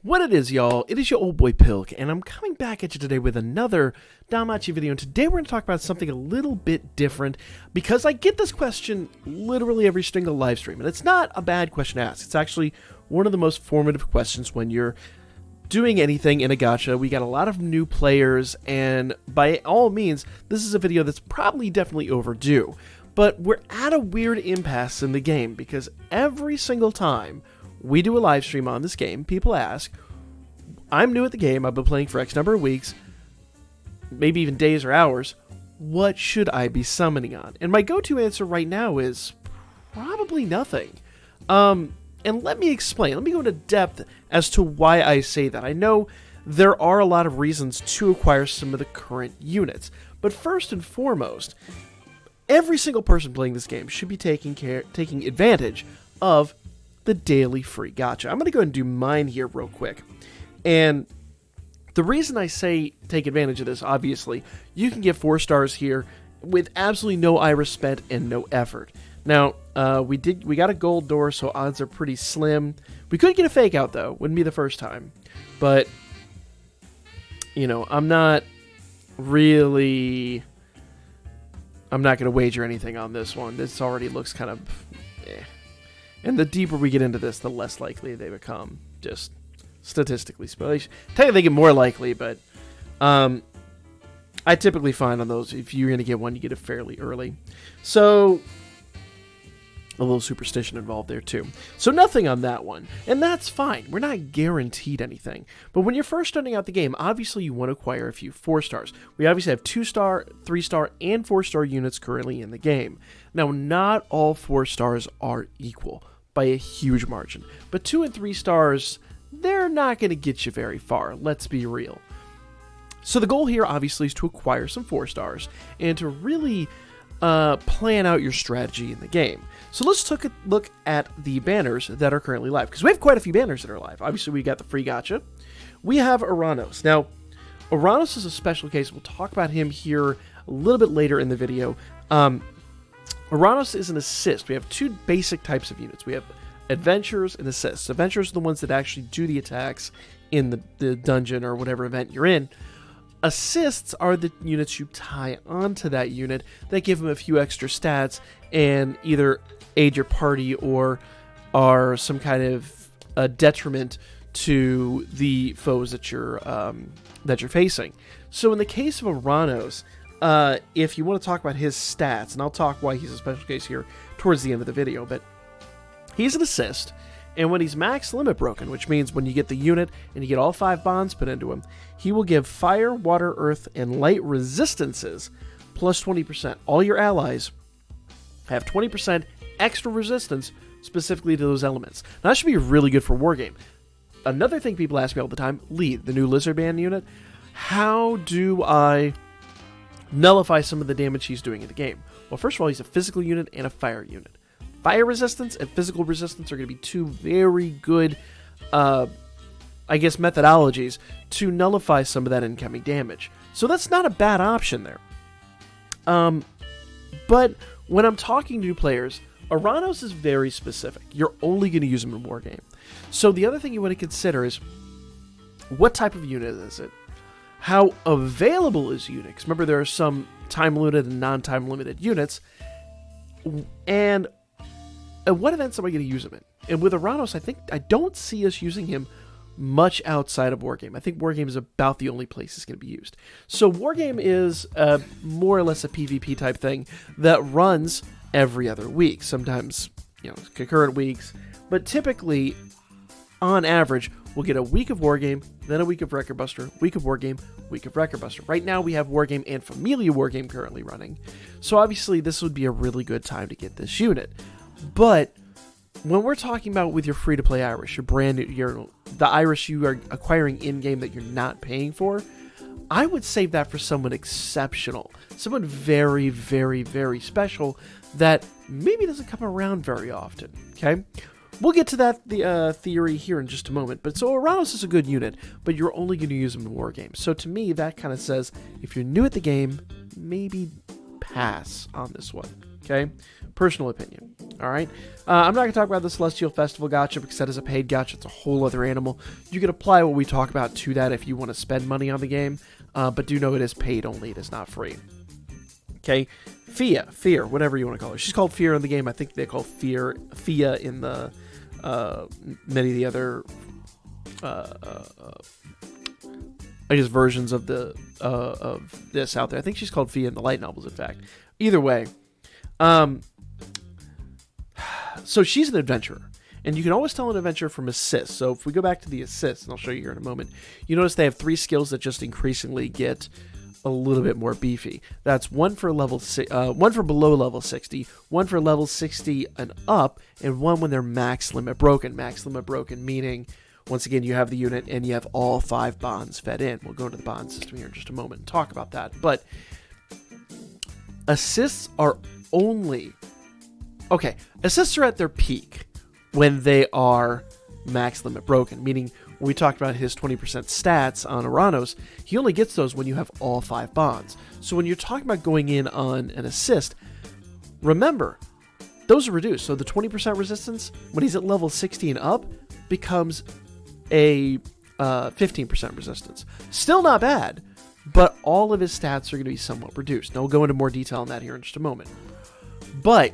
What it is, y'all, it is your old boy Pilk, and I'm coming back at you today with another Danmachi video, and today we're going to talk about something a little bit different, because I get this question literally every single live stream, and it's not a bad question to ask. It's actually one of the most formative questions when you're doing anything in a gacha. We got a lot of new players, and by all means, this is a video that's probably definitely overdue, but we're at a weird impasse in the game, because every single time we do a live stream on this game, people ask, I'm new at the game, I've been playing for X number of weeks, maybe even days or hours, what should I be summoning on? And my go-to answer right now is probably nothing. And let me explain, let me go into depth as to why I say that. I know there are a lot of reasons to acquire some of the current units, but first and foremost, every single person playing this game should be taking advantage of the daily free gacha. I'm going to go ahead and do mine here real quick. And the reason I say take advantage of this, obviously, you can get 4 stars here with absolutely no iris spent and no effort. Now, we got a gold door, so odds are pretty slim. We could get a fake out, though. Wouldn't be the first time. But, you know, I'm not going to wager anything on this one. This already looks kind of eh. And the deeper we get into this, the less likely they become, just statistically speaking. Technically, they get more likely, but I typically find on those, if you're going to get one, you get it fairly early. So, a little superstition involved there, too. So, nothing on that one. And that's fine. We're not guaranteed anything. But when you're first starting out the game, obviously you want to acquire a few 4 stars. We obviously have 2-star, 3-star, and 4-star units currently in the game. Now, not all 4 stars are equal by a huge margin. But 2 and 3 stars, they're not going to get you very far. Let's be real. So the goal here, obviously, is to acquire some 4 stars and to really plan out your strategy in the game. So let's take a look at the banners that are currently live, because we have quite a few banners that are live. Obviously, we got the free gacha. We have Uranos. Now, Uranos is a special case. We'll talk about him here a little bit later in the video. Uranos is an assist. We have 2 basic types of units. We have adventurers and assists. Adventurers are the ones that actually do the attacks in the dungeon or whatever event you're in. Assists are the units you tie onto that unit that give them a few extra stats and either aid your party or are some kind of a detriment to the foes that you're facing. So in the case of Uranos, if you want to talk about his stats, and I'll talk why he's a special case here towards the end of the video, but he's an assist, and when he's max limit broken, which means when you get the unit and you get all 5 bonds put into him, he will give fire, water, earth, and light resistances plus 20%. All your allies have 20% extra resistance specifically to those elements. Now, that should be really good for Wargame. Another thing people ask me all the time, Lead, the new Lizard Band unit, how do I nullify some of the damage he's doing in the game? Well, first of all, he's a physical unit and a fire unit. Fire resistance and physical resistance are going to be 2 very good, methodologies to nullify some of that incoming damage. So that's not a bad option there. But when I'm talking to new players, Uranos is very specific. You're only going to use him in Wargame. So the other thing you want to consider is, what type of unit is it? How available is units? Remember, there are some time-limited and non-time limited units. And what events am I going to use him in? And with Uranos, I don't see us using him much outside of Wargame. I think Wargame is about the only place it's going to be used. So Wargame is more or less a PvP type thing that runs every other week. Sometimes, concurrent weeks. But typically, on average, we'll get a week of Wargame, then a week of Record Buster, week of Wargame, week of Record Buster. Right now, we have Wargame and Familia Wargame currently running. So obviously, this would be a really good time to get this unit. But when we're talking about with your free-to-play Iris, the Iris you are acquiring in-game that you're not paying for, I would save that for someone exceptional. Someone very, very, very special that maybe doesn't come around very often, okay? We'll get to that theory here in just a moment. But so Uranos is a good unit, but you're only going to use him in Wargame. So to me, that kind of says, if you're new at the game, maybe pass on this one, Okay, personal opinion. All right, I'm not gonna talk about the Celestial Festival Gacha because that is a paid gacha. It's a whole other animal. You can apply what we talk about to that if you want to spend money on the game, but do know it is paid only. It is not free. Okay, Fear, whatever you want to call her. She's called Fear in the game. I think they call Fia in the many of the other I guess versions of the of this out there. I think she's called Fia in the light novels. In fact, either way. So she's an adventurer, and you can always tell an adventurer from assists. So if we go back to the assists, and I'll show you here in a moment, you notice they have 3 skills that just increasingly get a little bit more beefy. That's one for one for below level 60, one for level 60 and up, and one when they're max limit broken. Max limit broken meaning, once again, you have the unit and you have all 5 bonds fed in. We'll go into the bond system here in just a moment and talk about that. But assists are only... Okay, assists are at their peak when they are max limit broken, meaning when we talked about his 20% stats on Uranos, he only gets those when you have all 5 bonds. So when you're talking about going in on an assist, remember, those are reduced. So the 20% resistance, when he's at level 60 and up, becomes a 15% resistance. Still not bad, but all of his stats are going to be somewhat reduced. Now we'll go into more detail on that here in just a moment. But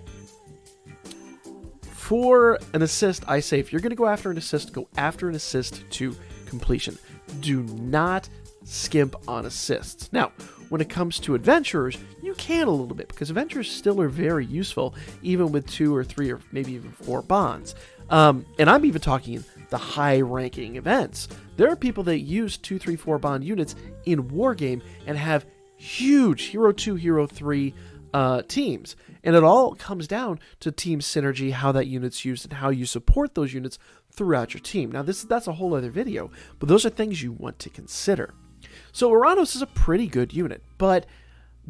for an assist, I say if you're going to go after an assist, go after an assist to completion. Do not skimp on assists. Now, when it comes to adventurers, you can a little bit because adventurers still are very useful, even with 2 or 3 or maybe even 4 bonds. And I'm even talking the high-ranking events. There are people that use 2, 3, 4 bond units in Wargame and have huge Hero 2, Hero 3 teams. And it all comes down to team synergy, how that unit's used, and how you support those units throughout your team. Now, that's a whole other video, but those are things you want to consider. So Uranos is a pretty good unit, but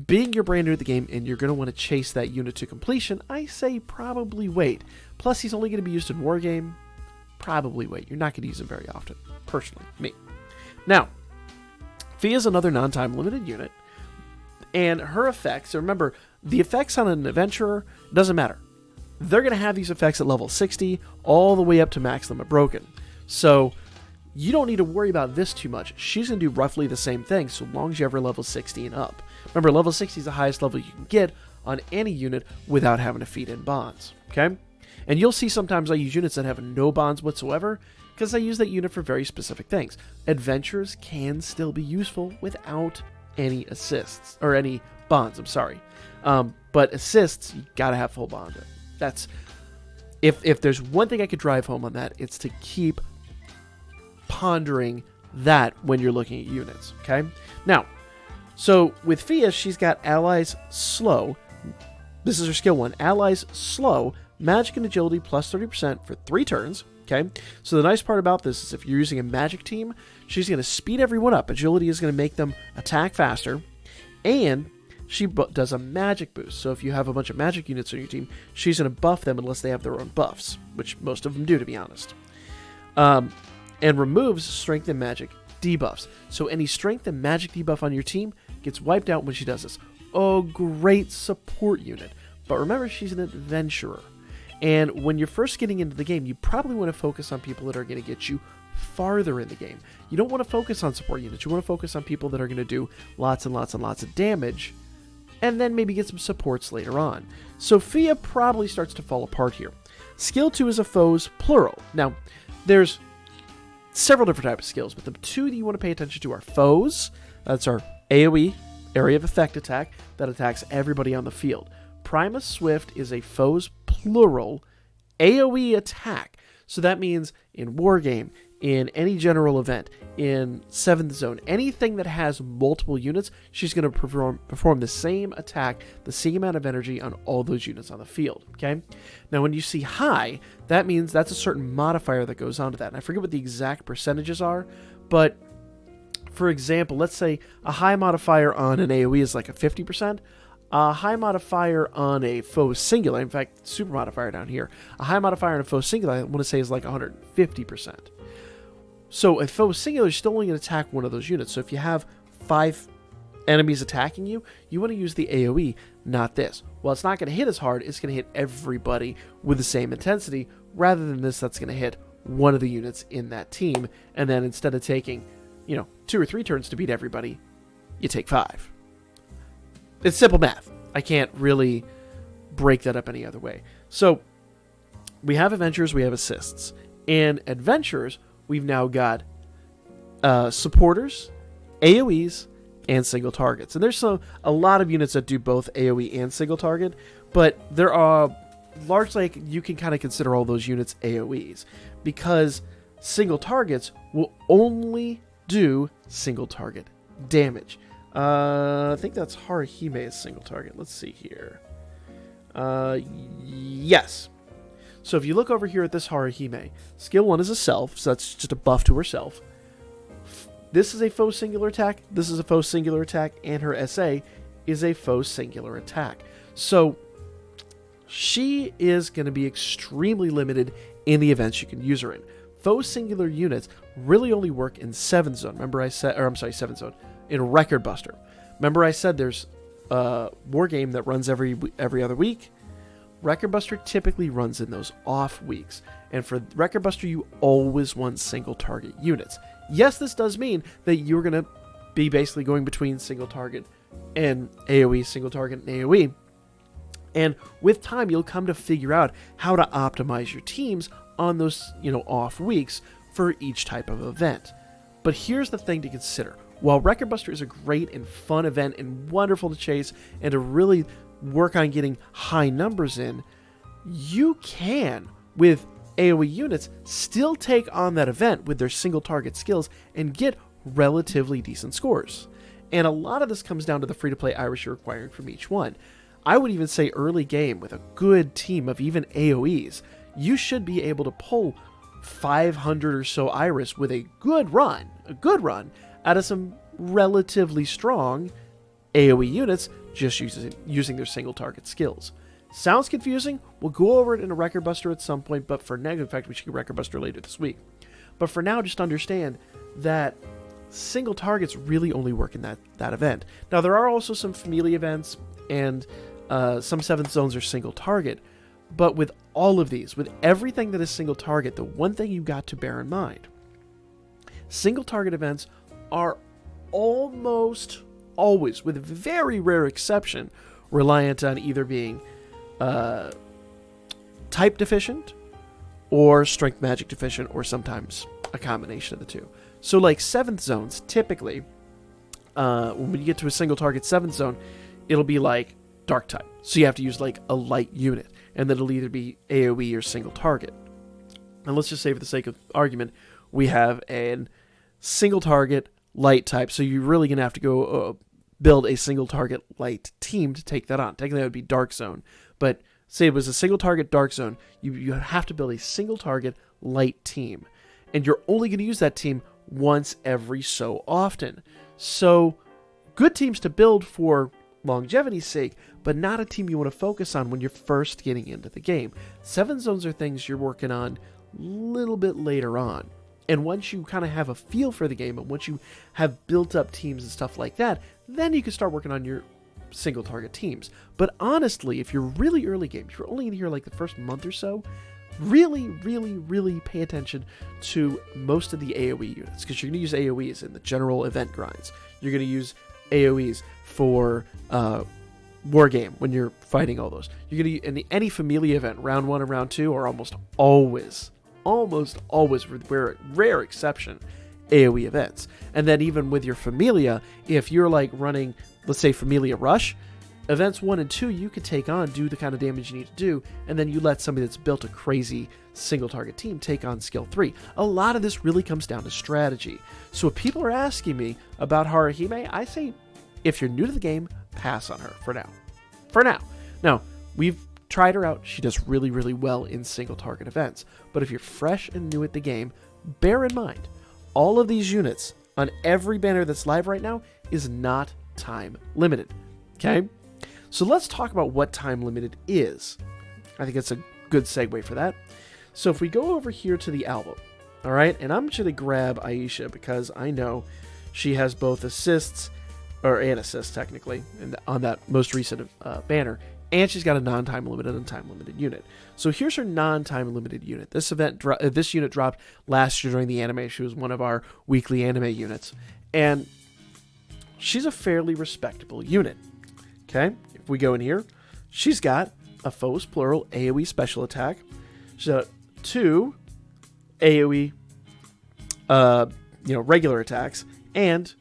being you're brand new to the game and you're going to want to chase that unit to completion, I say probably wait. Plus, he's only going to be used in Wargame. Probably wait. You're not going to use him very often, personally, me. Now, Fia is another non-time limited unit, and her effects, remember, the effects on an adventurer, doesn't matter. They're going to have these effects at level 60 all the way up to max limit broken. So you don't need to worry about this too much. She's going to do roughly the same thing so long as you have her level 60 and up. Remember, level 60 is the highest level you can get on any unit without having to feed in bonds. Okay? And you'll see sometimes I use units that have no bonds whatsoever because I use that unit for very specific things. Adventurers can still be useful without any assists, or any bonds, I'm sorry. But assists, you gotta have full bond. That's, if there's one thing I could drive home on that, it's to keep pondering that when you're looking at units, okay? Now, so with Fia, she's got allies slow. This is her skill 1. Allies slow, magic and agility plus 30% for 3 turns. Okay, so the nice part about this is if you're using a magic team, she's going to speed everyone up. Agility is going to make them attack faster, and she does a magic boost. So if you have a bunch of magic units on your team, she's going to buff them unless they have their own buffs, which most of them do, to be honest. And removes strength and magic debuffs. So any strength and magic debuff on your team gets wiped out when she does this. Oh, great support unit. But remember, she's an adventurer. And when you're first getting into the game, you probably want to focus on people that are going to get you farther in the game. You don't want to focus on support units. You want to focus on people that are going to do lots and lots and lots of damage, and then maybe get some supports later on. Sophia probably starts to fall apart here. Skill 2 is a foes plural. Now, there's several different types of skills, but the 2 that you want to pay attention to are foes. That's our AoE, area of effect attack, that attacks everybody on the field. Primus Swift is a foes plural AoE attack. So that means in Wargame, in any general event, in 7th Zone, anything that has multiple units, she's going to perform the same attack, the same amount of energy on all those units on the field. Okay. Now, when you see high, that means that's a certain modifier that goes onto that. And I forget what the exact percentages are, but for example, let's say a high modifier on an AoE is like a 50%. A high modifier on a foe singular, in fact, super modifier down here, a high modifier on a foe singular, I want to say is like 150%. So a foe singular is still only going to attack one of those units. So if you have 5 enemies attacking you, you want to use the AoE, not this. Well, it's not going to hit as hard, it's going to hit everybody with the same intensity, rather than this that's going to hit one of the units in that team, and then instead of taking, 2 or 3 turns to beat everybody, you take 5. It's simple math. I can't really break that up any other way. So, we have adventurers, we have assists. And adventurers, we've now got supporters, AoEs, and single targets. And there's a lot of units that do both AoE and single target, but there are largely, you can kind of consider all those units AoEs, because single targets will only do single target damage. I think that's Haruhime's single target. Let's see here. Yes. So if you look over here at this Haruhime, skill 1 is a self, so that's just a buff to herself. This is a faux singular attack, this is a faux singular attack, and her SA is a faux singular attack. So she is going to be extremely limited in the events you can use her in. Faux singular units really only work in 7th zone. Remember I said, 7th zone, in Record Buster. Remember I said there's a war game that runs every other week? Record Buster typically runs in those off weeks. And for Record Buster, you always want single target units. Yes, this does mean that you're going to be basically going between single target and AoE, single target and AoE. And with time, you'll come to figure out how to optimize your teams on those, off weeks for each type of event. But here's the thing to consider. While Record Buster is a great and fun event and wonderful to chase and to really work on getting high numbers in, you can, with AoE units, still take on that event with their single target skills and get relatively decent scores. And a lot of this comes down to the free-to-play Irish you're acquiring from each one. I would even say early game with a good team of even AoEs, you should be able to pull 500 or so Iris with a good run out of some relatively strong AoE units just using their single target skills. Sounds confusing? We'll go over it in a Record Buster at some point, but for now, in fact, we should get Record Buster later this week. But for now, just understand that single targets really only work in that event. Now, there are also some Familia events, and some 7th zones are single target, but with all of these, with everything that is single target, the one thing you've got to bear in mind, single target events are almost always, with very rare exception, reliant on either being type deficient or strength magic deficient, or sometimes a combination of the two. So like 7th zones, typically, when you get to a single target 7th zone, it'll be like dark type. So you have to use like a light unit, and then it'll either be AoE or single target. And let's just say for the sake of argument, we have a single target light type, so you're really going to have to go build a single target light team to take that on. Technically that would be dark zone, but say it was a single target dark zone, you have to build a single target light team, and you're only going to use that team once every so often. So good teams to build for longevity's sake, but not a team you want to focus on when you're first getting into the game. 7 zones are things you're working on a little bit later on. And once you kind of have a feel for the game, and once you have built up teams and stuff like that, then you can start working on your single target teams. But honestly, if you're really early game, if you're only in here like the first month or so, really, really, really pay attention to most of the AoE units, because you're going to use AoEs in the general event grinds. You're going to use AoEs for war game when you're fighting all those. You're going to in any Familia event, round 1 and round 2 are almost always, with rare exception, AoE events. And then even with your Familia, if you're like running, let's say Familia Rush, events 1 and 2 you could take on, do the kind of damage you need to do, and then you let somebody that's built a crazy single target team take on skill 3. A lot of this really comes down to strategy. So if people are asking me about Haruhime, I say if you're new to the game, pass on her for now. Now, we've tried her out. She does really, really well in single target events. But if you're fresh and new at the game, bear in mind, all of these units on every banner that's live right now is not time limited. Okay? So let's talk about what time limited is. I think it's a good segue for that. So if we go over here to the album, all right, and I'm just going to grab Aisha because I know she has both assists or an assist technically, on that most recent banner. And she's got a non-time limited and time limited unit. So here's her non-time limited unit. This unit dropped last year during the anime. She was one of our weekly anime units. And she's a fairly respectable unit. Okay? If we go in here, she's got a Foes Plural AoE special attack. She's got 2 AoE regular attacks, and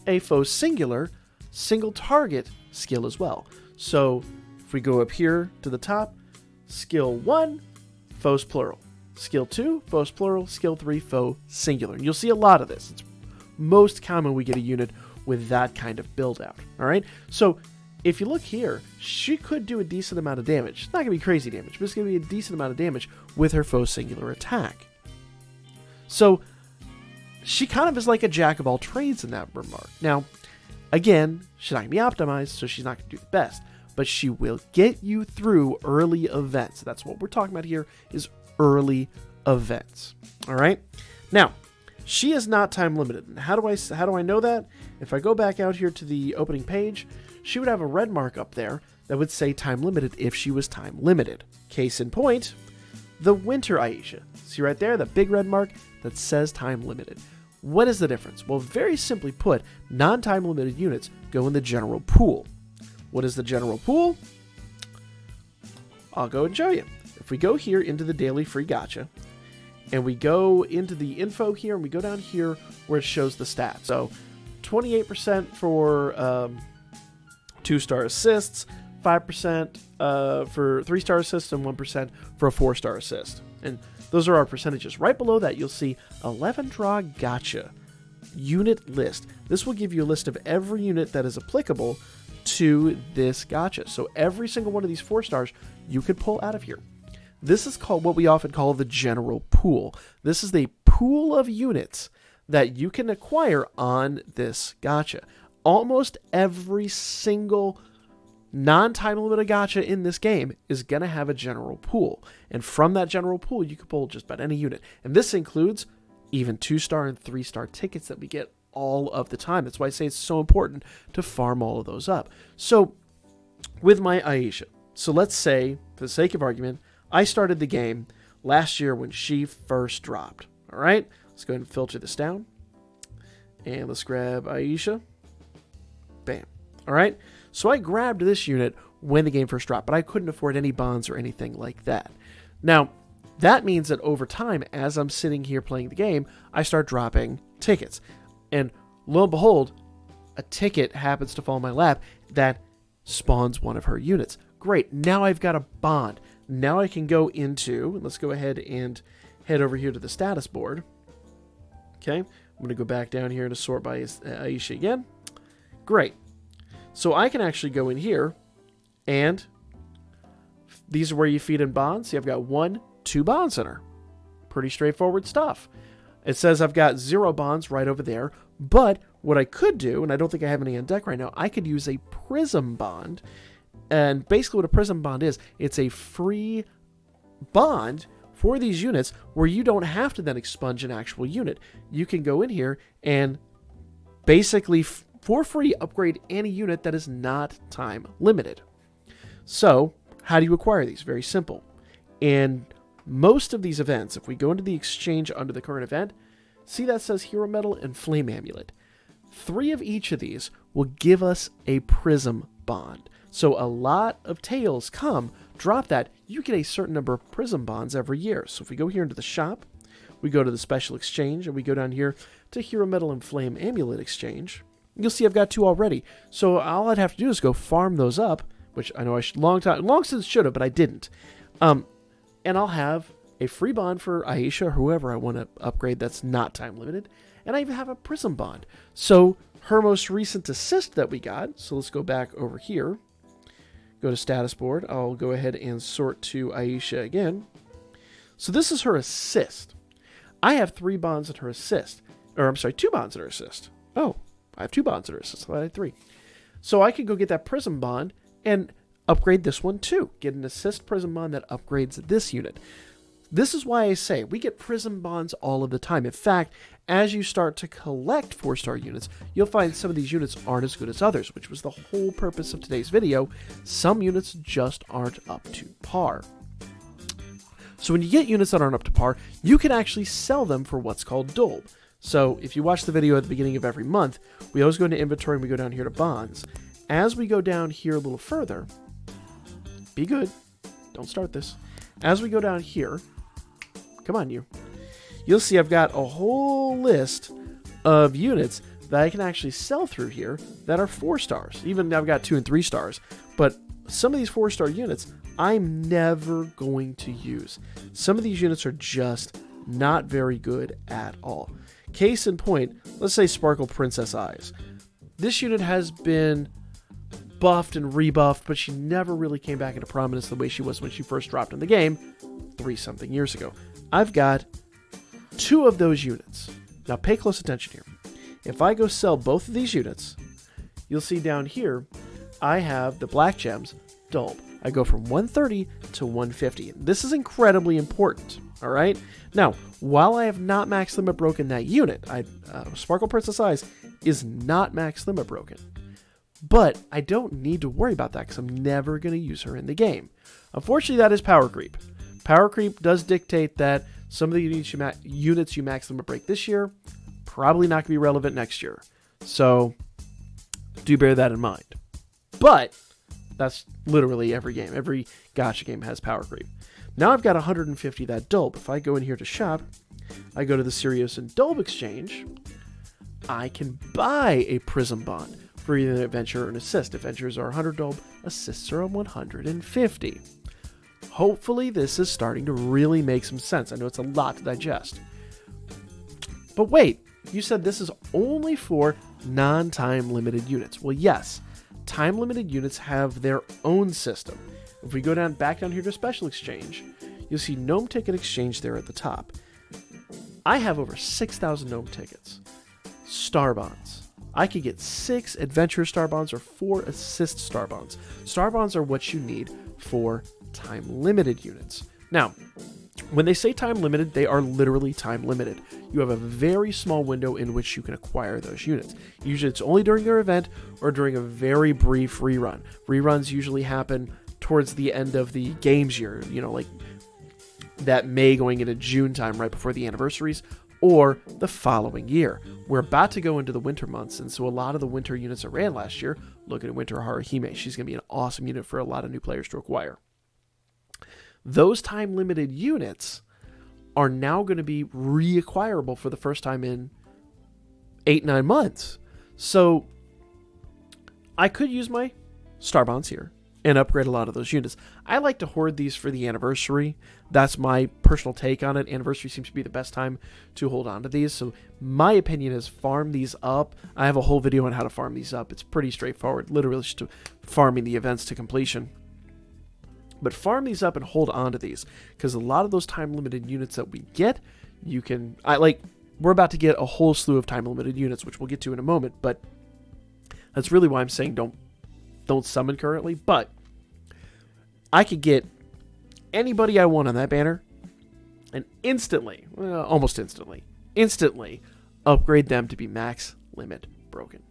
a Foes Singular single target skill as well. So if we go up here to the top, skill 1, Foes Plural. Skill 2, Foes Plural. Skill 3, Foes Singular. And you'll see a lot of this. It's most common we get a unit with that kind of build out. All right? So if you look here, she could do a decent amount of damage. It's not going to be crazy damage, but it's going to be a decent amount of damage with her Foes Singular attack. So she kind of is like a jack of all trades in that remark. Now, again, she's not going to be optimized, so she's not going to do the best. But she will get you through early events. That's what we're talking about here, is early events. All right? Now, she is not time limited. And how do I know that? If I go back out here to the opening page, she would have a red mark up there that would say time limited if she was time limited. Case in point, the Winter Aisha. See right there, the big red mark that says time limited. What is the difference? Well, very simply put, non-time limited units go in the general pool. What is the general pool? I'll go and show you. If we go here into the daily free gacha, and we go into the info here, and we go down here where it shows the stats. So 28% for 2-star assists, 5% for 3-star assists, and 1% for a 4-star assist. And those are our percentages. Right below that, you'll see 11 draw gacha unit list. This will give you a list of every unit that is applicable to this gacha. So every single one of these 4 stars you could pull out of here. This is called what we often call the general pool. This is the pool of units that you can acquire on this gacha. Almost every single non-time limited gacha in this game is going to have a general pool. And from that general pool, you can pull just about any unit. And this includes even 2-star and 3-star tickets that we get all of the time. That's why I say it's so important to farm all of those up. So with my Aisha, so let's say, for the sake of argument, I started the game last year when she first dropped. All right, let's go ahead and filter this down. And let's grab Aisha. Bam. All right, so I grabbed this unit when the game first dropped, but I couldn't afford any bonds or anything like that. Now, that means that over time, as I'm sitting here playing the game, I start dropping tickets. And lo and behold, a ticket happens to fall in my lap that spawns one of her units. Great, now I've got a bond. Now I can go into, let's go ahead and head over here to the status board. Okay, I'm going to go back down here to sort by Aisha again. Great. So I can actually go in here, and these are where you feed in bonds. See, I've got 1, 2 bonds in her. Pretty straightforward stuff. It says I've got 0 bonds right over there, but what I could do, and I don't think I have any on deck right now, I could use a Prism bond. And basically what a Prism bond is, it's a free bond for these units where you don't have to then expunge an actual unit. You can go in here and basically for free upgrade any unit that is not time limited. So how do you acquire these? Very simple. And most of these events, if we go into the exchange under the current event, see that says Hero Medal and Flame Amulet. 3 of each of these will give us a Prism bond. So a lot of tails come, drop that, you get a certain number of Prism bonds every year. So if we go here into the shop, we go to the special exchange, and we go down here to Hero Medal and Flame Amulet exchange, you'll see I've got 2 already. So all I'd have to do is go farm those up, which I know I long since should have, but I didn't. And I'll have a free bond for Aisha or whoever I want to upgrade that's not time limited. And I even have a Prism bond. So her most recent assist that we got, so let's go back over here. Go to status board. I'll go ahead and sort to Aisha again. So this is her assist. I have 3 bonds in her assist. Or I'm sorry, 2 bonds in her assist. Oh, I have 2 bonds in her assist. I had 3. So I could go get that Prism bond and upgrade this one too. Get an assist Prism bond that upgrades this unit. This is why I say we get Prism bonds all of the time. In fact, as you start to collect 4-star units, you'll find some of these units aren't as good as others, which was the whole purpose of today's video. Some units just aren't up to par. So when you get units that aren't up to par, you can actually sell them for what's called dole. So if you watch the video at the beginning of every month, we always go into inventory and we go down here to bonds. As we go down here a little further, be good, don't start this. As we go down here, come on you'll see I've got a whole list of units that I can actually sell through here that are 4 stars. Even I've got 2 and 3 stars, but some of these 4-star units I'm never going to use. Some of these units are just not very good at all. Case in point, let's say Sparkle Princess Eyes. This unit has been buffed and rebuffed, but she never really came back into prominence the way she was when she first dropped in the game 3-something years ago. I've got 2 of those units. Now pay close attention here. If I go sell both of these units, you'll see down here I have the black gems dulled. I go from 130 to 150. This is incredibly important, all right? Now, while I have not max limit broken that unit, Sparkle Princess Eyes is not max limit broken. But I don't need to worry about that because I'm never going to use her in the game. Unfortunately, that is power creep. Power creep does dictate that some of the units you max limit break this year, probably not going to be relevant next year. So, do bear that in mind. But that's literally every game. Every gacha game has power creep. Now I've got 150 that Dulb. If I go in here to shop, I go to the Sirius and Dulb exchange, I can buy a Prism bond for either an adventure or an assist. Adventures are 100 Dulb, assists are 150. Hopefully this is starting to really make some sense. I know it's a lot to digest. But wait, you said this is only for non-time limited units. Well, yes. Time limited units have their own system. If we go back down here to Special Exchange, you'll see Gnome Ticket Exchange there at the top. I have over 6,000 Gnome tickets. Star bonds. I could get 6 Adventure Star bonds or 4 Assist Star bonds. Star bonds are what you need for time limited units. Now, when they say time limited, they are literally time limited. You have a very small window in which you can acquire those units. Usually it's only during their event or during a very brief rerun. Reruns usually happen towards the end of the games year, like that May going into June time right before the anniversaries, or the following year. We're about to go into the winter months, and so a lot of the winter units that ran last year, look at Winter Haruhime. She's going to be an awesome unit for a lot of new players to acquire. Those time-limited units are now going to be reacquirable for the first time in 8-9 months. So I could use my Star Bonds here and upgrade a lot of those units. I like to hoard these for the anniversary. That's my personal take on it. Anniversary seems to be the best time to hold on to these. So my opinion is farm these up. I have a whole video on how to farm these up. It's pretty straightforward. Literally just farming the events to completion. But farm these up and hold on to these, because a lot of those time-limited units that we get, we're about to get a whole slew of time-limited units, which we'll get to in a moment, but that's really why I'm saying don't summon currently. But I could get anybody I want on that banner and almost instantly upgrade them to be max limit broken.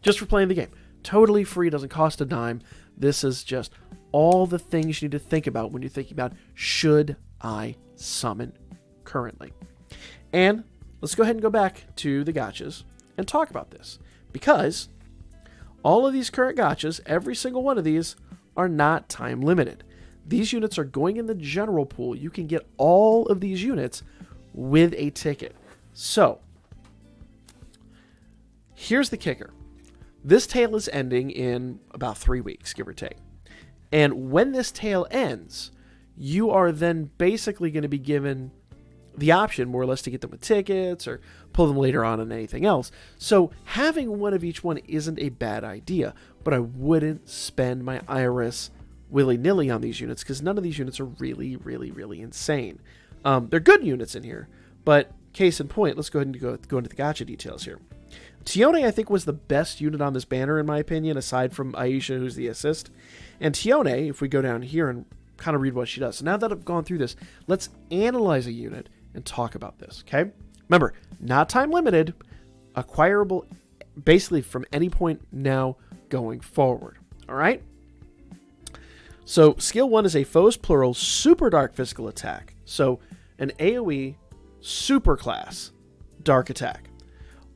Just for playing the game. Totally free, doesn't cost a dime. This is just all the things you need to think about when you're thinking about, should I summon currently? And let's go ahead and go back to the gachas and talk about this. Because all of these current gachas, every single one of these, are not time limited. These units are going in the general pool. You can get all of these units with a ticket. So, here's the kicker. This tail is ending in about 3 weeks, give or take. And when this tail ends, you are then basically going to be given the option, more or less, to get them with tickets or pull them later on and anything else. So having one of each one isn't a bad idea, but I wouldn't spend my iris willy-nilly on these units, because none of these units are really, really, really insane. They're good units in here, but case in point, let's go ahead and go into the gacha details here. Tioni, I think, was the best unit on this banner, in my opinion, aside from Aisha, who's the assist. And Tioni, if we go down here and kind of read what she does. So now that I've gone through this, let's analyze a unit and talk about this, okay? Remember, not time limited, acquirable basically from any point now going forward, all right? So skill 1 is a foes plural super dark physical attack. So an AoE super class dark attack.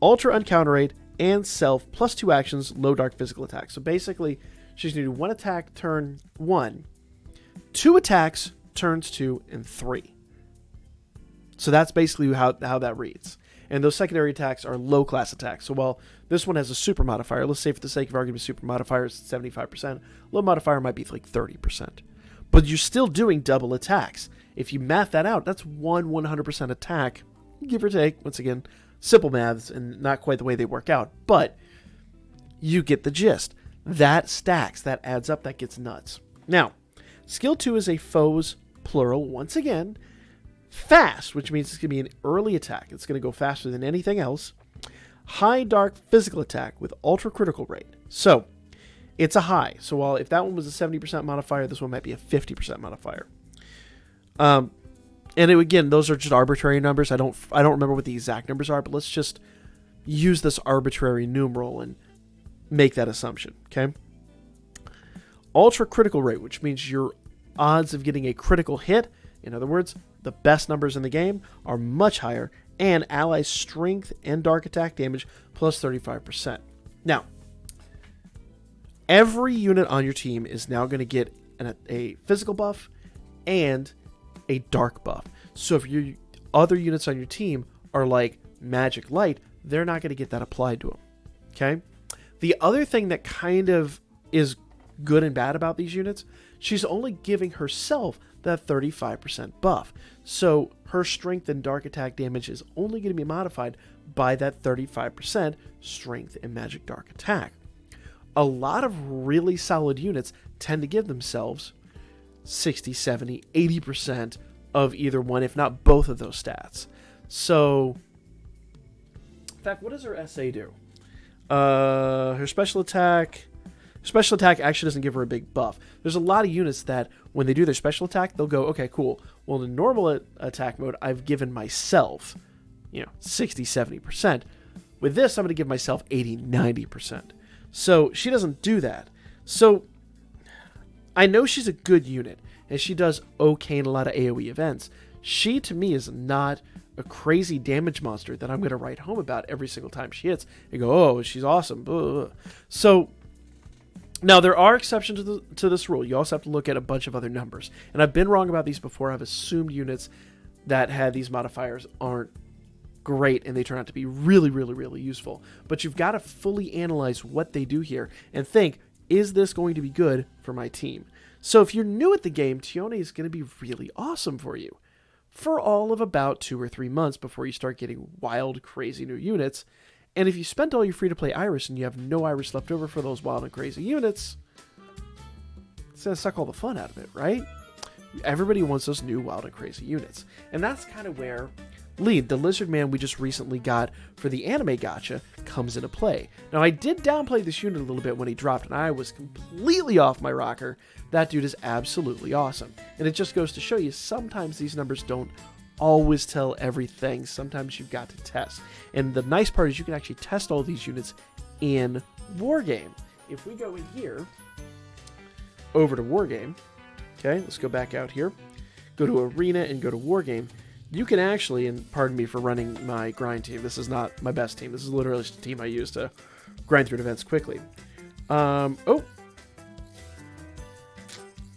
Ultra uncounter rate and self plus 2 actions low dark physical attack. So basically she's going to do 1 attack turn 1, 2 attacks turns 2, and 3. So that's basically how that reads. And those secondary attacks are low class attacks. So while this one has a super modifier, let's say for the sake of argument, super modifier is 75%, low modifier might be like 30%. But you're still doing double attacks. If you math that out, that's 100% attack, give or take. Once again, simple maths and not quite the way they work out. But you get the gist. That stacks, that adds up, that gets nuts. Now, skill 2 is a foes plural, once again, fast, which means it's going to be an early attack. It's going to go faster than anything else. High dark physical attack with ultra critical rate. So it's a high. So while if that one was a 70% modifier, this one might be a 50% modifier. And again, those are just arbitrary numbers. I don't remember what the exact numbers are, but let's just use this arbitrary numeral and make that assumption. Okay. Ultra critical rate, which means your odds of getting a critical hit, in other words, the best numbers in the game, are much higher, and ally strength and dark attack damage plus 35%. Now, every unit on your team is now going to get a physical buff and a dark buff. So if your other units on your team are like magic light, they're not going to get that applied to them. Okay? The other thing that kind of is good and bad about these units, she's only giving herself that 35% buff. So her strength and dark attack damage is only going to be modified by that 35% strength and magic dark attack. A lot of really solid units tend to give themselves 60, 70, 80% of either one, if not both of those stats. So, in fact, what does her SA do? Her special attack actually doesn't give her a big buff. There's a lot of units that when they do their special attack, they'll go, okay, cool. Well, in normal attack mode, I've given myself, 60, 70%. With this, I'm going to give myself 80, 90%. So she doesn't do that. So I know she's a good unit, and she does okay in a lot of AoE events. She, to me, is not a crazy damage monster that I'm going to write home about every single time she hits and go, oh, she's awesome. Blah. So now there are exceptions to this rule. You also have to look at a bunch of other numbers. And I've been wrong about these before. I've assumed units that had these modifiers aren't great and they turn out to be really, really, really useful. But you've got to fully analyze what they do here and think, is this going to be good for my team? So if you're new at the game, Tioni is going to be really awesome for you for all of about 2 or 3 months before you start getting wild, crazy new units. And if you spent all your free-to-play Iris and you have no Iris left over for those wild and crazy units, it's going to suck all the fun out of it, right? Everybody wants those new wild and crazy units. And that's kind of where Lead, the lizard man we just recently got for the anime gacha, comes into play. Now, I did downplay this unit a little bit when he dropped, and I was completely off my rocker. That dude is absolutely awesome. And it just goes to show you, sometimes these numbers don't always tell everything. Sometimes you've got to test. And the nice part is you can actually test all these units in Wargame. If we go in here, over to Wargame, okay, let's go back out here, go to Arena and go to Wargame. You can actually, and pardon me for running my grind team, this is not my best team. This is literally just a team I use to grind through events quickly. All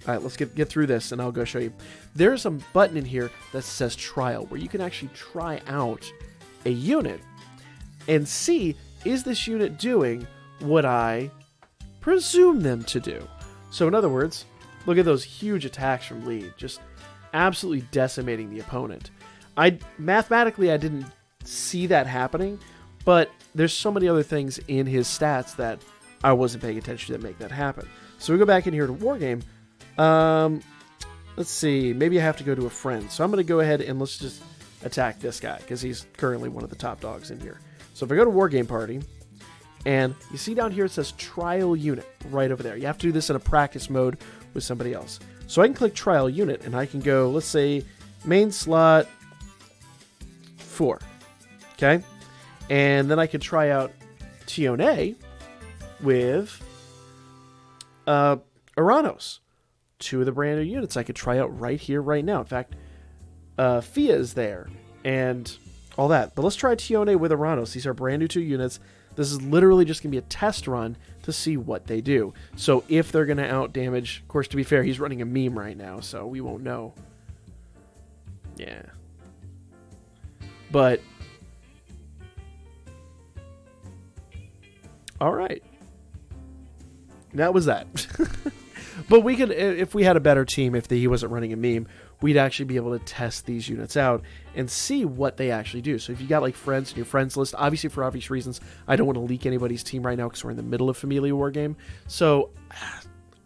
right, let's get through this, and I'll go show you. There's a button in here that says Trial, where you can actually try out a unit and see, is this unit doing what I presume them to do? So in other words, look at those huge attacks from Lead, just absolutely decimating the opponent. Mathematically, I didn't see that happening, but there's so many other things in his stats that I wasn't paying attention to that make that happen. So we go back in here to Wargame. Let's see, maybe I have to go to a friend. So I'm going to go ahead and let's just attack this guy, because he's currently one of the top dogs in here. So if I go to Wargame Party, and you see down here it says Trial Unit right over there. You have to do this in a practice mode with somebody else. So I can click trial unit, and I can go, let's say, main slot 4. Okay? And then I could try out Tioni with Uranos. 2 of the brand new units I could try out right here, right now. In fact, Fia is there, and all that. But let's try Tioni with Uranos. These are brand new 2 units. This is literally just going to be a test run to see what they do. So if they're going to out damage, of course, to be fair, he's running a meme right now, so we won't know. Yeah. But all right. That was that. But we could, if we had a better team, if he wasn't running a meme, we'd actually be able to test these units out and see what they actually do. So if you got like friends in your friends list, obviously for obvious reasons, I don't want to leak anybody's team right now because we're in the middle of Familia War Game. So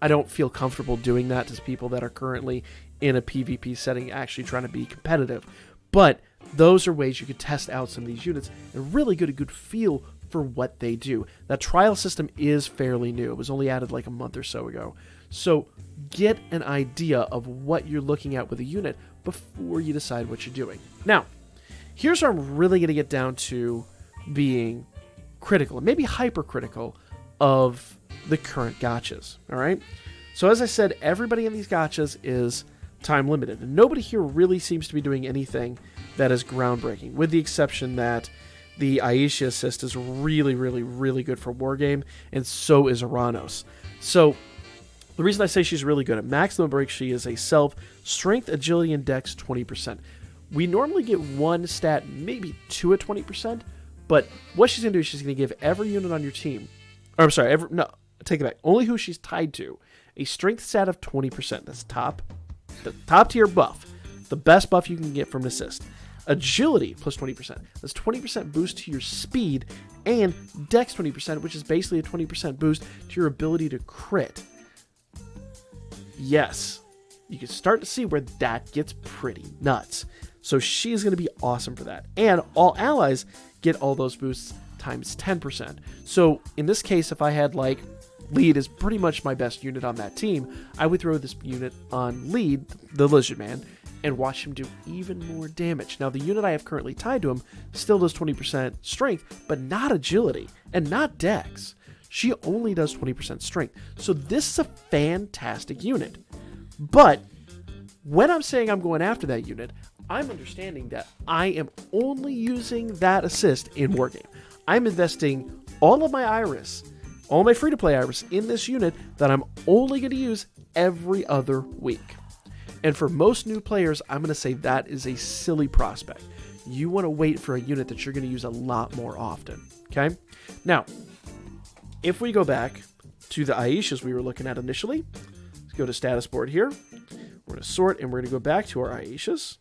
I don't feel comfortable doing that to people that are currently in a PvP setting actually trying to be competitive. But those are ways you could test out some of these units and really get a good feel for what they do. That trial system is fairly new. It was only added like a month or so ago. So get an idea of what you're looking at with a unit before you decide what you're doing. Now, here's where I'm really going to get down to being critical, and maybe hypercritical, of the current gachas. All right? So as I said, everybody in these gachas is time limited, and nobody here really seems to be doing anything that is groundbreaking, with the exception that the Aisha assist is really, really, really good for Wargame, and so is Uranos. So the reason I say she's really good, at maximum break, she is a self, strength, agility, and dex 20%. We normally get 1 stat, maybe 2 at 20%, but what she's going to do is she's going to give every unit on your team, or I'm sorry, no, take it back, only who she's tied to, a strength stat of 20%. That's the top tier buff, the best buff you can get from an assist. Agility plus 20%. That's 20% boost to your speed, and dex 20%, which is basically a 20% boost to your ability to crit. Yes, you can start to see where that gets pretty nuts. So she's going to be awesome for that. And all allies get all those boosts times 10%. So in this case, if I had like lead is pretty much my best unit on that team, I would throw this unit on lead, the Lizard Man, and watch him do even more damage. Now, the unit I have currently tied to him still does 20% strength, but not agility and not dex. She only does 20% strength. So this is a fantastic unit. But when I'm saying I'm going after that unit, I'm understanding that I am only using that assist in Wargame. I'm investing all of my Iris, all my free-to-play Iris in this unit that I'm only going to use every other week. And for most new players, I'm going to say that is a silly prospect. You want to wait for a unit that you're going to use a lot more often. Okay? Now, if we go back to the Aishas we were looking at initially, let's go to status board here. We're going to sort, and we're going to go back to our Aishas.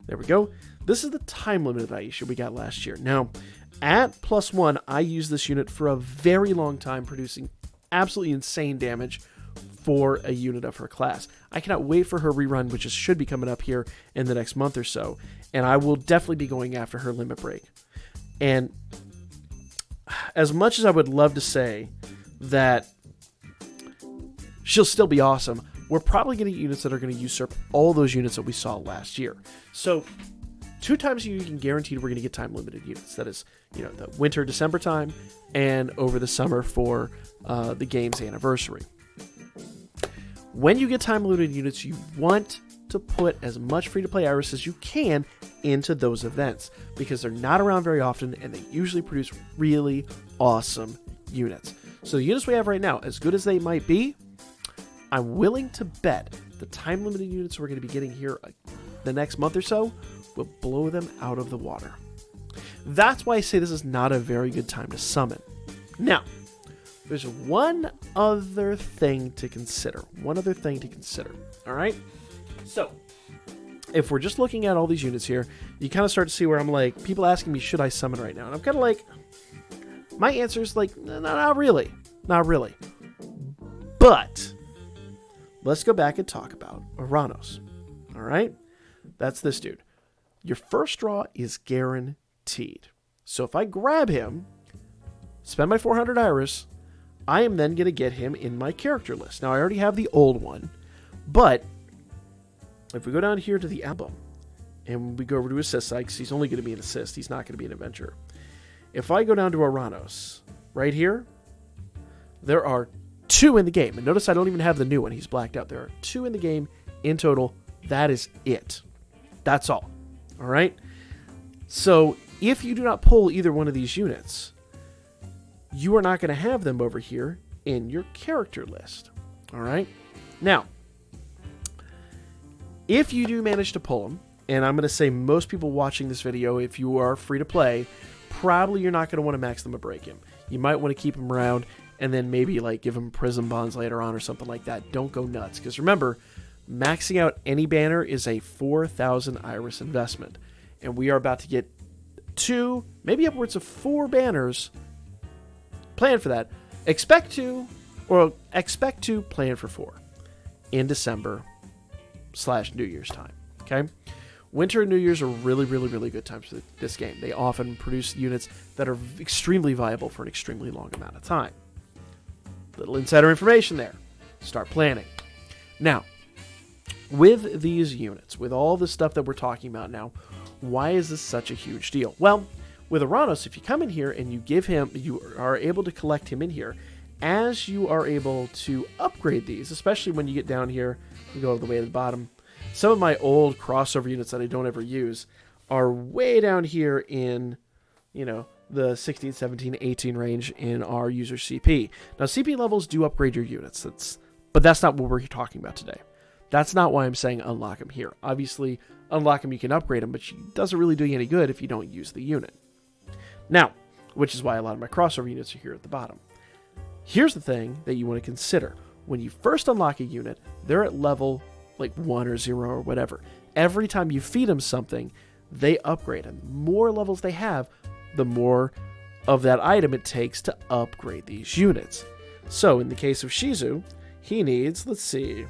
There we go. This is the time-limited Aisha we got last year. Now, at +1, I used this unit for a very long time, producing absolutely insane damage for a unit of her class. I cannot wait for her rerun, which should be coming up here in the next month or so, and I will definitely be going after her limit break. And as much as I would love to say that she'll still be awesome, we're probably going to get units that are going to usurp all those units that we saw last year. So 2 times a year you can guarantee we're going to get time-limited units. That is, the winter, December time, and over the summer for the game's anniversary. When you get time-limited units, you want to put as much free-to-play Iris as you can into those events, because they're not around very often, and they usually produce really awesome units. So the units we have right now, as good as they might be, I'm willing to bet the time-limited units we're going to be getting here the next month or so will blow them out of the water. That's why I say this is not a very good time to summon. Now, there's one other thing to consider. All right? So, if we're just looking at all these units here, you kind of start to see where I'm like, people asking me, should I summon right now? And I'm kind of like, my answer is like, no, not really. Not really. But let's go back and talk about Uranos. All right? That's this dude. Your first draw is guaranteed. So if I grab him, spend my 400 Iris, I am then going to get him in my character list. Now, I already have the old one, but if we go down here to the album, and we go over to assist side, because he's only going to be an assist, he's not going to be an adventure. If I go down to Uranos, right here, there are 2 in the game. And notice I don't even have the new one. He's blacked out. There are 2 in the game in total. That is it. That's all. All right? So if you do not pull either one of these units, you are not going to have them over here in your character list. All right? Now, if you do manage to pull them, and I'm going to say most people watching this video, if you are free to play, probably you're not going to want to max them or break him. You might want to keep him around and then maybe like give him Prism bonds later on or something like that. Don't go nuts, because remember, maxing out any banner is a 4,000 Iris investment, and we are about to get 2, maybe upwards of 4 banners. Plan for that. Expect to plan for 4 in December / New Year's time. Okay. Winter and New Year's are really, really, really good times for this game. They often produce units that are extremely viable for an extremely long amount of time. Little insider information there. Start planning. Now, with these units, with all the stuff that we're talking about now, why is this such a huge deal? Well, with Uranos, if you come in here and you are able to collect him in here, as you are able to upgrade these, especially when you get down here, you go all the way to the bottom. Some of my old crossover units that I don't ever use are way down here in, the 16, 17, 18 range in our user CP. Now, CP levels do upgrade your units, but that's not what we're talking about today. That's not why I'm saying unlock them here. Obviously, unlock them, you can upgrade them, but it doesn't really do you any good if you don't use the unit. Now, which is why a lot of my crossover units are here at the bottom. Here's the thing that you want to consider. When you first unlock a unit, they're at level like 1 or 0 or whatever. Every time you feed them something, they upgrade. And the more levels they have, the more of that item it takes to upgrade these units. So in the case of Shizu, he needs, let's see.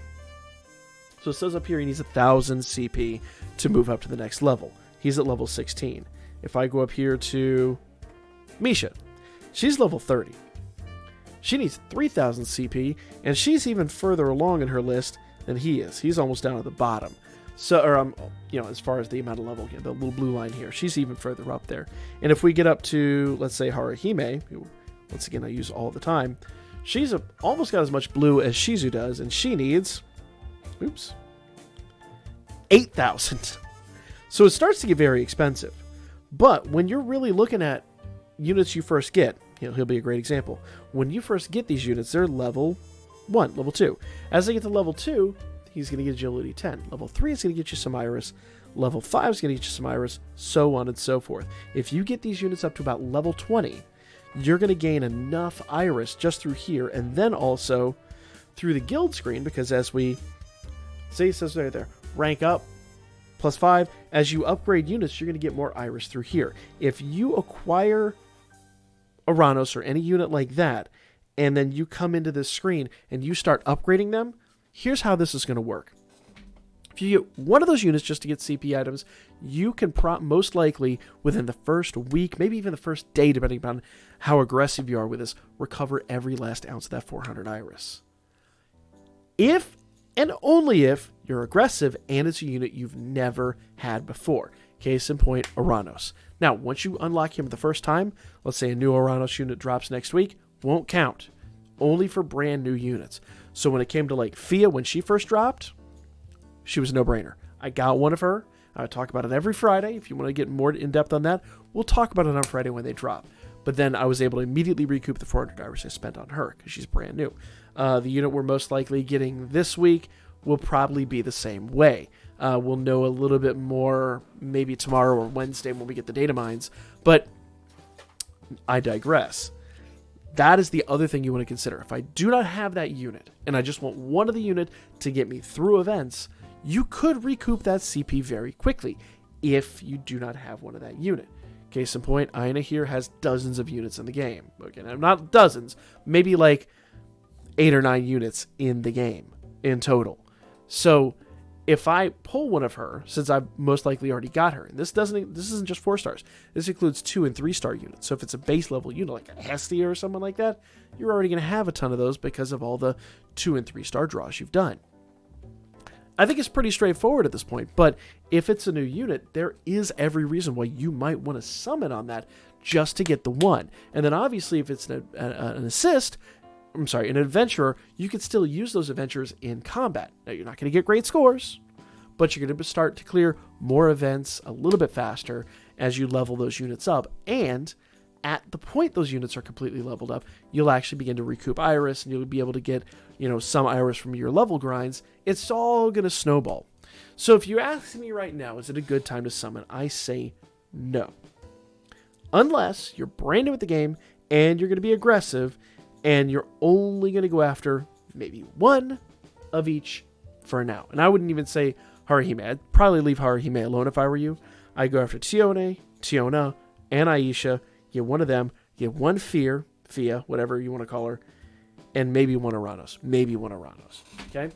So it says up here he needs 1,000 CP to move up to the next level. He's at level 16. If I go up here to Misha, she's level 30. She needs 3,000 CP, and she's even further along in her list than he is. He's almost down at the bottom. So, as far as the amount of level, the little blue line here, she's even further up there. And if we get up to, let's say, Haruhime, who, once again, I use all the time, she's almost got as much blue as Shizu does, and she needs, 8,000. So it starts to get very expensive. But when you're really looking at units you first get, he'll be a great example. When you first get these units, they're level 1, level 2. As they get to level 2, he's going to get agility 10. Level 3 is going to get you some Iris. Level 5 is going to get you some Iris, so on and so forth. If you get these units up to about level 20, you're going to gain enough Iris just through here, and then also through the guild screen, because as we see, it says right there, rank up, +5. As you upgrade units, you're going to get more Iris through here. If you acquire Uranos or any unit like that, and then you come into this screen and you start upgrading them, here's how this is going to work. If you get one of those units just to get CP items, you can most likely, within the first week, maybe even the first day, depending upon how aggressive you are with this, recover every last ounce of that 400 Iris. If, and only if, you're aggressive and it's a unit you've never had before. Case in point, Uranos. Now, once you unlock him the first time, let's say a new Uranos unit drops next week, won't count. Only for brand new units. So when it came to like Fia, when she first dropped, she was a no-brainer. I got one of her. I talk about it every Friday. If you want to get more in-depth on that, we'll talk about it on Friday when they drop. But then I was able to immediately recoup the 400 Iris I spent on her because she's brand new. The unit we're most likely getting this week will probably be the same way. We'll know a little bit more maybe tomorrow or Wednesday when we get the data mines. But I digress. That is the other thing you want to consider. If I do not have that unit, and I just want one of the unit to get me through events, you could recoup that CP very quickly if you do not have one of that unit. Case in point, Aina here has dozens of units in the game. Okay, now not dozens, maybe like 8 or 9 units in the game in total. So if I pull one of her, since I've most likely already got her, and this isn't just 4 stars. This includes 2 and 3 star units. So if it's a base level unit like a Hestia or someone like that, you're already going to have a ton of those because of all the 2 and 3 star draws you've done. I think it's pretty straightforward at this point, but if it's a new unit, there is every reason why you might want to summon on that just to get the 1. And then obviously if it's an adventurer, you can still use those adventurers in combat. Now, you're not going to get great scores, but you're going to start to clear more events a little bit faster as you level those units up. And at the point those units are completely leveled up, you'll actually begin to recoup Iris, and you'll be able to get, some Iris from your level grinds. It's all going to snowball. So if you ask me right now, is it a good time to summon? I say no. Unless you're brand new at the game and you're going to be aggressive and you're only going to go after maybe 1 of each for now. And I wouldn't even say Haruhime. I'd probably leave Haruhime alone if I were you. I'd go after Tioni, Tiona, and Aisha. Get 1 of them. Get 1 Fia, whatever you want to call her, and maybe 1 Uranos. Okay?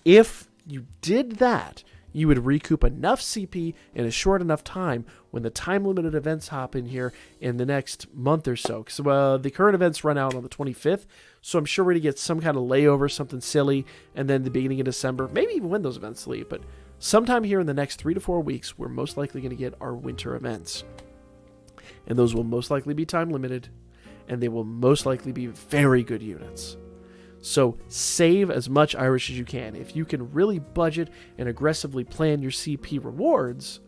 If you did that, you would recoup enough CP in a short enough time when the time-limited events hop in here in the next month or so. Because the current events run out on the 25th, so I'm sure we're going to get some kind of layover, something silly, and then the beginning of December, maybe even when those events leave. But sometime here in the next 3 to 4 weeks, we're most likely going to get our winter events. And those will most likely be time-limited, and they will most likely be very good units. So save as much Irish as you can. If you can really budget and aggressively plan your CP rewards,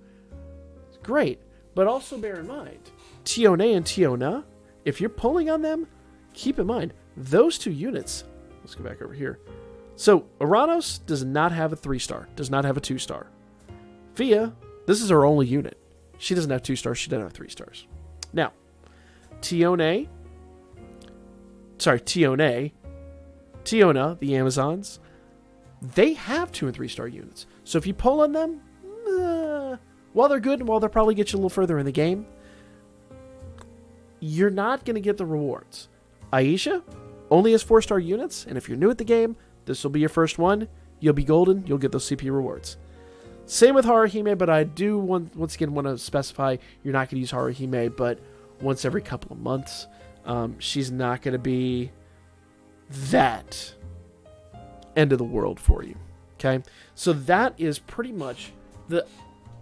great. But also bear in mind, Tione and Tiona, if you're pulling on them, keep in mind, those 2 units, let's go back over here. So Uranos does not have a 3-star, does not have a 2-star. Fia, this is her only unit. She doesn't have 2 stars, she doesn't have 3 stars. Now, Tiona, the Amazons, they have 2 and 3 star units. So if you pull on them, while they're good and while they'll probably get you a little further in the game, you're not going to get the rewards. Aisha only has 4-star units, and if you're new at the game, this will be your first one. You'll be golden. You'll get those CP rewards. Same with Haruhime, but I do once again want to specify you're not going to use Haruhime, but once every couple of months. She's not going to be that end of the world for you. Okay, so that is pretty much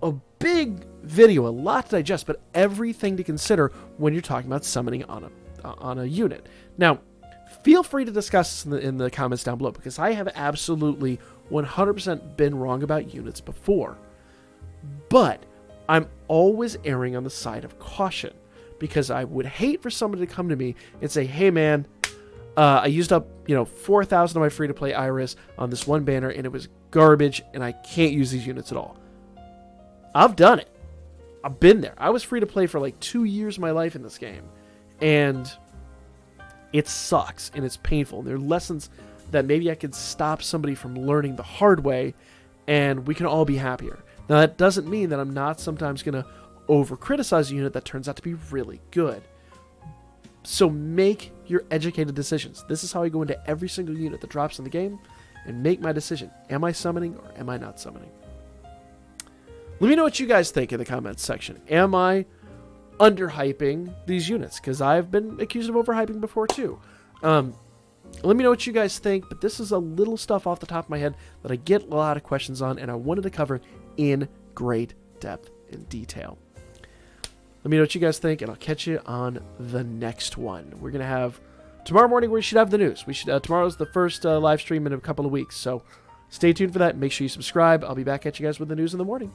a big video, a lot to digest, but everything to consider when you're talking about summoning on a unit. Now, feel free to discuss this in the comments down below, because I have absolutely 100% been wrong about units before. But I'm always erring on the side of caution, because I would hate for somebody to come to me and say, hey man, I used up 4,000 of my free-to-play Iris on this one banner, and it was garbage, and I can't use these units at all. I've done it. I've been there. I was free-to-play for like 2 years of my life in this game, and it sucks, and it's painful. And there are lessons that maybe I could stop somebody from learning the hard way, and we can all be happier. Now, that doesn't mean that I'm not sometimes going to over-criticize a unit that turns out to be really good. So make your educated decisions. This is how I go into every single unit that drops in the game and make my decision. Am I summoning or am I not summoning? Let me know what you guys think in the comments section. Am I underhyping these units? Because I've been accused of overhyping before too. Let me know what you guys think, but this is a little stuff off the top of my head that I get a lot of questions on, and I wanted to cover in great depth and detail. Let me know what you guys think, and I'll catch you on the next one. We're going to have... Tomorrow morning, we should have the news. Tomorrow's the first live stream in a couple of weeks, so stay tuned for that. Make sure you subscribe. I'll be back at you guys with the news in the morning.